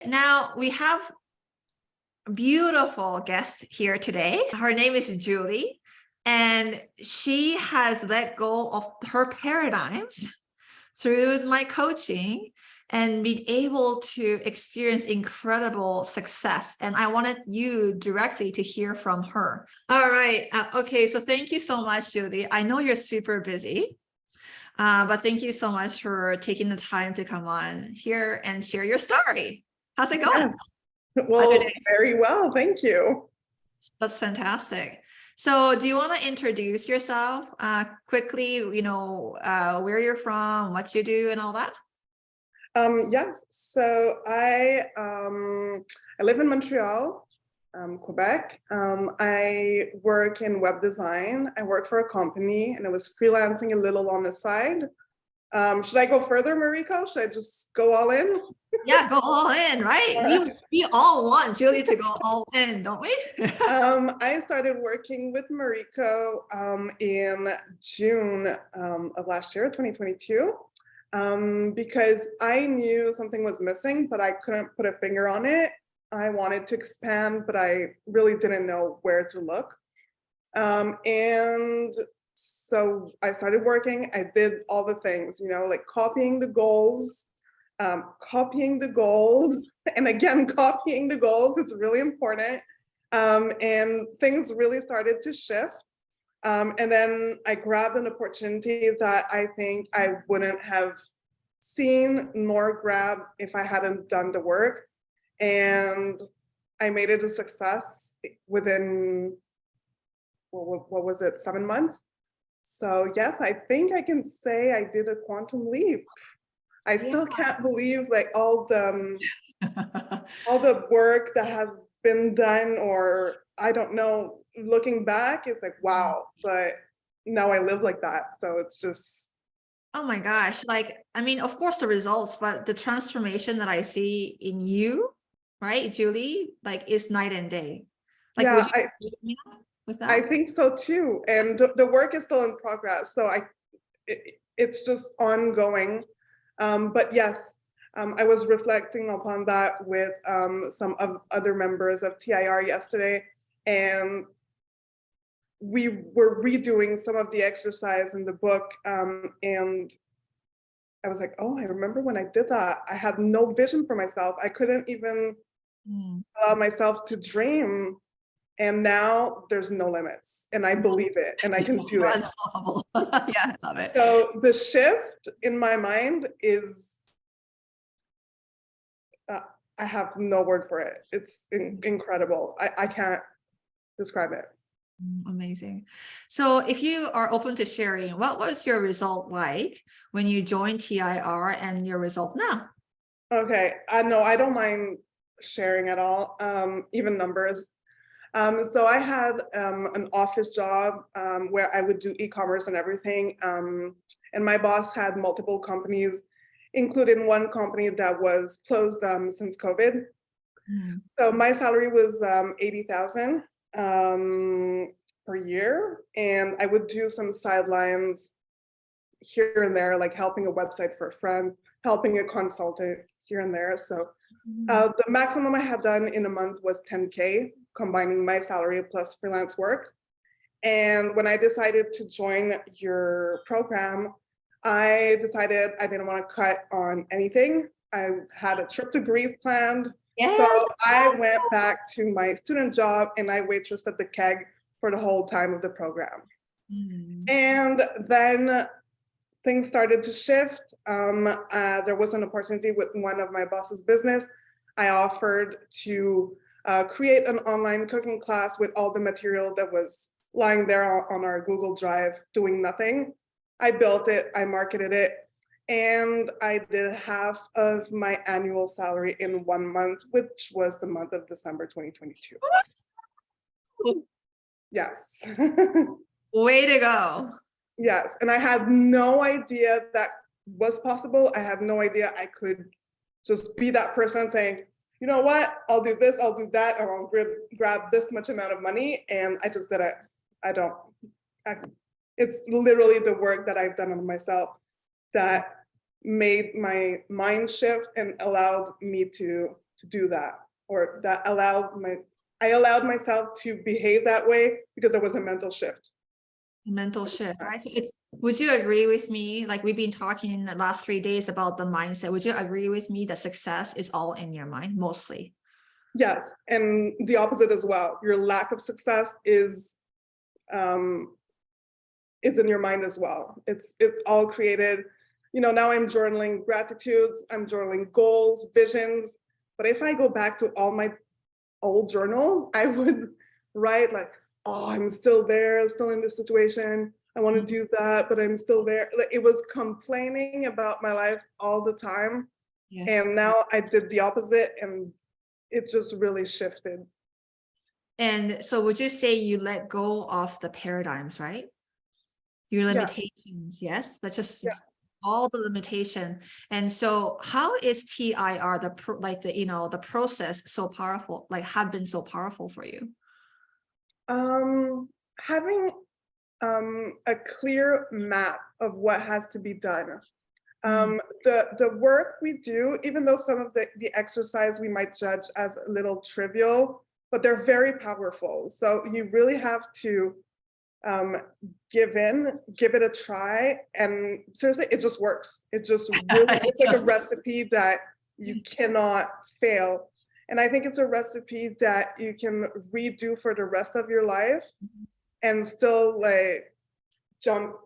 Now we have a beautiful guest here today. Her name is Julie, and she has let go of her paradigms through my coaching and been able to experience incredible success. And I wanted you directly to hear from her. All right. Okay. So thank you so much, Julie. I know you're super busy, but thank you so much for taking the time to come on here and share your story. How's it going? Yes. Well, very well. Thank you. That's fantastic. So do you want to introduce yourself quickly, where you're from, what you do and all that? Yes. So I live in Montreal, Quebec. I work in web design. I work for a company and I was freelancing a little on the side. Should I go further, Mariko? Should I just go all in? Yeah, go all in, right? We all want Julie to go all in, don't we? I started working with Mariko in June of last year, 2022. Because I knew something was missing, but I couldn't put a finger on it. I wanted to expand, but I really didn't know where to look. And so I started working. I did all the things, like copying the goals, and again, copying the goals. It's really important. And things really started to shift. And then I grabbed an opportunity that I think I wouldn't have seen nor grabbed if I hadn't done the work. And I made it a success within, what was it, 7 months? So yes, I think I can say I did a quantum leap. I still can't believe like all the work that has been done, or I don't know, looking back, it's like, wow, but now I live like that. So it's just. Oh my gosh. Of course the results, but the transformation that I see in you, right, Julie, is night and day. Yeah, with that? I think so too. And the work is still in progress. So it's just ongoing. But yes, I was reflecting upon that with some of other members of TIR yesterday, and we were redoing some of the exercise in the book, and I was like, oh, I remember when I did that. I had no vision for myself. I couldn't even allow myself to dream. And now there's no limits, and I believe it, and I can do it. Unstoppable. Yeah, I love it. So the shift in my mind is, I have no word for it. It's incredible. I can't describe it. Amazing. So if you are open to sharing, what was your result like when you joined TIR and your result now? Okay, no, I don't mind sharing at all, even numbers. So I had an office job where I would do e-commerce and everything. And my boss had multiple companies, including one company that was closed since COVID. So my salary was 80,000 per year, and I would do some sidelines here and there, like helping a website for a friend, helping a consultant here and there. So the maximum I had done in a month was 10K, combining my salary plus freelance work. And when I decided to join your program, I decided I didn't want to cut on anything. I had a trip to Greece planned. Yes. So I went back to my student job and I waitressed at the keg for the whole time of the program. And then things started to shift. There was an opportunity with one of my boss's business. I offered to create an online cooking class with all the material that was lying there on our Google Drive doing nothing. I built it, I marketed it, and I did half of my annual salary in 1 month, which was the month of December 2022. Yes. Way to go. Yes, and I had no idea that was possible. I had no idea I could just be that person saying, you know what, I'll do this, I'll do that, or I'll grab this much amount of money, and I just did it. It's literally the work that I've done on myself that made my mind shift and allowed me to to do that, or I allowed myself to behave that way because it was a mental shift. Mental shift, right? So would you agree with me? Like we've been talking in the last 3 days about the mindset. Would you agree with me that success is all in your mind, mostly? Yes, and the opposite as well. Your lack of success is in your mind as well. It's all created. Now I'm journaling gratitudes, I'm journaling goals, visions. But if I go back to all my old journals, I would write like, oh, I'm still there, still in this situation. I want to do that, but I'm still there. Like, it was complaining about my life all the time. Yes. And now I did the opposite, and it just really shifted. And so would you say you let go of the paradigms, right? Your limitations, yes? That's just all the limitation. And so how is TIR, the process so powerful, like have been so powerful for you? Having a clear map of what has to be done. The work we do, even though some of the exercise we might judge as a little trivial, but they're very powerful. So you really have to give it a try, and seriously, it just works. It just really, it's like a recipe that you cannot fail. And I think it's a recipe that you can redo for the rest of your life and still like jump.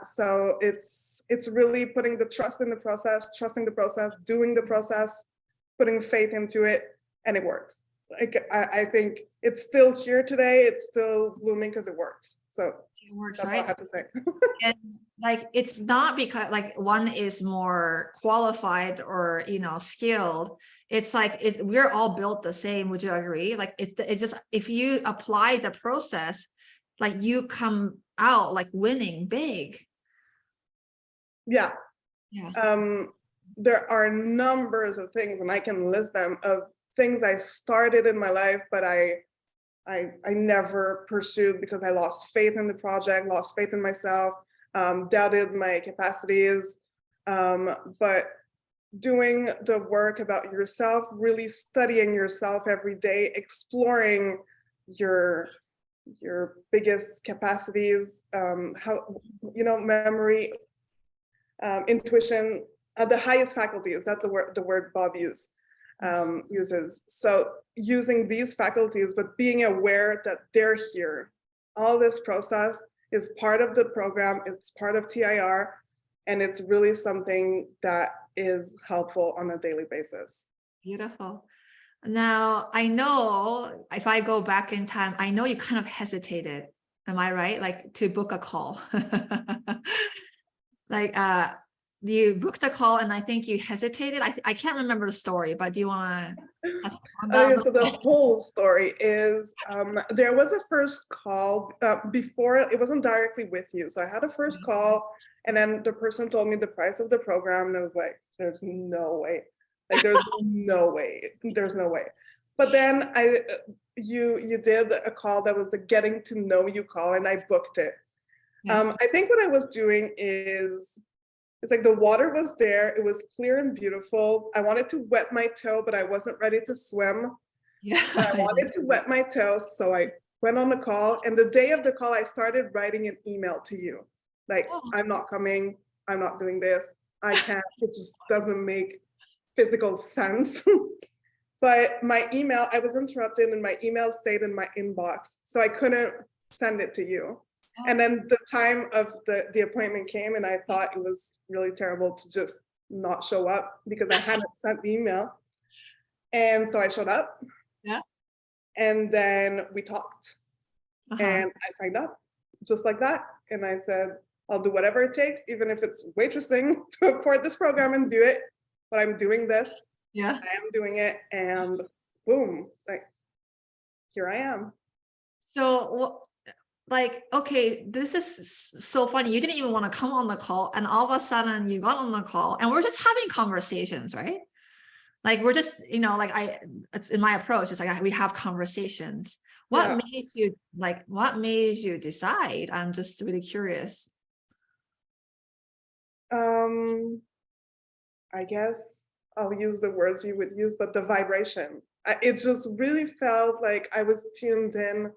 So it's really putting the trust in the process, trusting the process, doing the process, putting faith into it, and it works. Like I think it's still here today. It's still blooming because it works. So it works, that's right? all I have to say. And like it's not because like one is more qualified or skilled. It's like we're all built the same. Would you agree? Like it's just if you apply the process, like you come out like winning big. Yeah. Yeah. There are numbers of things, and I can list them, of things I started in my life, but I never pursued because I lost faith in the project, lost faith in myself, doubted my capacities. But doing the work about yourself, really studying yourself every day, exploring your biggest capacities, memory, intuition, the highest faculties. That's the word Bob uses. So using these faculties, but being aware that they're here. All this process is part of the program. It's part of TIR, and it's really something that is helpful on a daily basis. Beautiful. Now, I know if I go back in time, I know you kind of hesitated. Am I right? Like to book a call. Like you booked a call and I think you hesitated. I can't remember the story, but do you want to So the whole story is there was a first call before. It wasn't directly with you. So I had a first call, and then the person told me the price of the program, and I was like, there's no way. Like there's no way. There's no way. But then you did a call that was the getting to know you call, and I booked it. Yes. I think what I was doing is, it's like the water was there. It was clear and beautiful. I wanted to wet my toe, but I wasn't ready to swim. Yeah. I wanted to wet my toes, so I went on the call. And the day of the call, I started writing an email to you. Like, I'm not coming. I'm not doing this. I can't. It just doesn't make physical sense. But my email, I was interrupted, and my email stayed in my inbox. So I couldn't send it to you. And then the time of the appointment came, and I thought it was really terrible to just not show up because I hadn't sent the email. And so I showed up. Yeah. And then we talked. And I signed up just like that. And I said, I'll do whatever it takes, even if it's waitressing, to afford this program and do it. But I'm doing this. Yeah. I am doing it. And boom, like here I am. So like, okay, this is so funny. You didn't even want to come on the call, and all of a sudden you got on the call, and we're just having conversations, right? Like we're just, it's in my approach. It's like we have conversations. What made you decide? I'm just really curious. I I guess I'll use the words you would use, but the vibration. It just really felt like I was tuned in.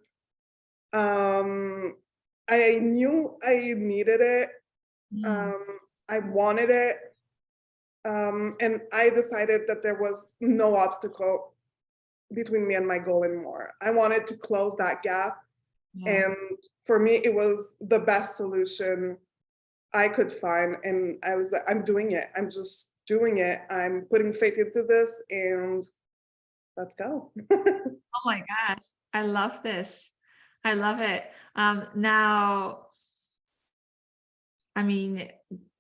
I knew I needed it. Mm. Um, I wanted it. And I decided that there was no obstacle between me and my goal anymore. I wanted to close that gap. Yeah. And for me, it was the best solution I could find. And I was like, I'm doing it. I'm just doing it. I'm putting faith into this and let's go. Oh my gosh, I love this. I love it. Now, I mean,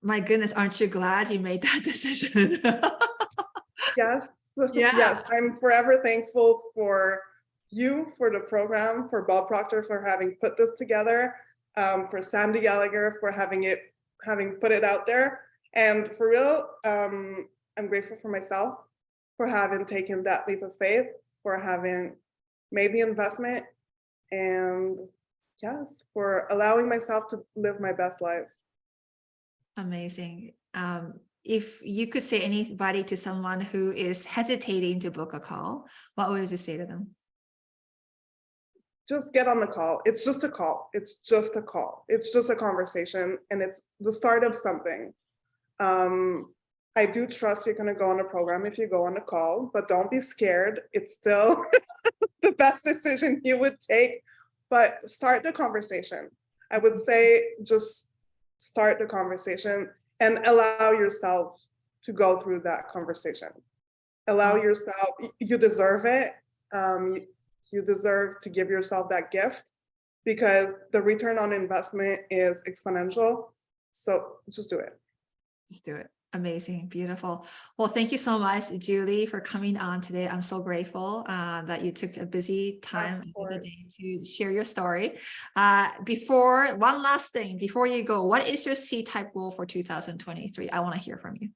my goodness, aren't you glad you made that decision? Yes, Yeah. yes, I'm forever thankful for you, for the program, for Bob Proctor for having put this together, for Sandy Gallagher for having put it out there. And for real, I'm grateful for myself for having taken that leap of faith, for having made the investment, and yes, for allowing myself to live my best life. Amazing. If you could say anybody to someone who is hesitating to book a call, what would you say to them? Just get on the call. It's just a call. It's just a call. It's just a conversation, and it's the start of something. I do trust you're going to go on a program if you go on a call, but don't be scared. It's still the best decision you would take, but start the conversation. I would say just start the conversation and allow yourself to go through that conversation. Allow yourself, you deserve it. You deserve to give yourself that gift because the return on investment is exponential. So just do it. Just do it. Amazing. Beautiful. Well, thank you so much, Julie, for coming on today. I'm so grateful that you took a busy time of the day to share your story. One last thing, before you go, what is your C-type goal for 2023? I want to hear from you.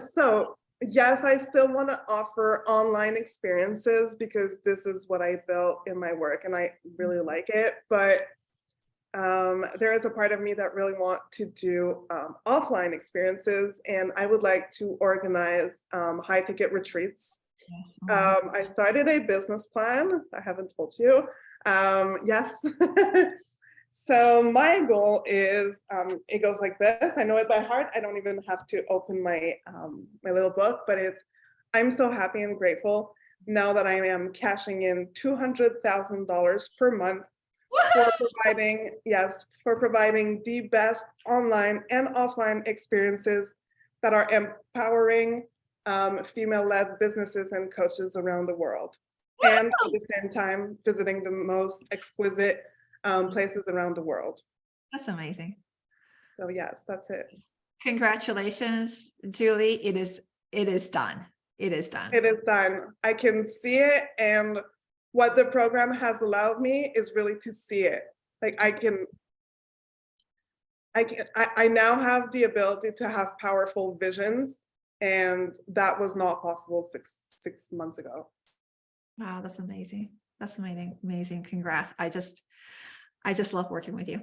So yes, I still want to offer online experiences because this is what I built in my work and I really like it. But there is a part of me that really want to do offline experiences, and I would like to organize high ticket retreats. I started a business plan. I haven't told you. Yes. So my goal is, it goes like this. I know it by heart. I don't even have to open my my little book, but it's, I'm so happy and grateful now that I am cashing in $200,000 per month for providing, yes, for providing the best online and offline experiences that are empowering female-led businesses and coaches around the world. And at the same time, visiting the most exquisite places around the world. That's amazing. So yes, that's it. Congratulations, Julie. It is done. It is done. It is done. I can see it, and what the program has allowed me is really to see it. Like I now have the ability to have powerful visions, and that was not possible six months ago. Wow, that's amazing. That's amazing. Amazing. Congrats. I just love working with you.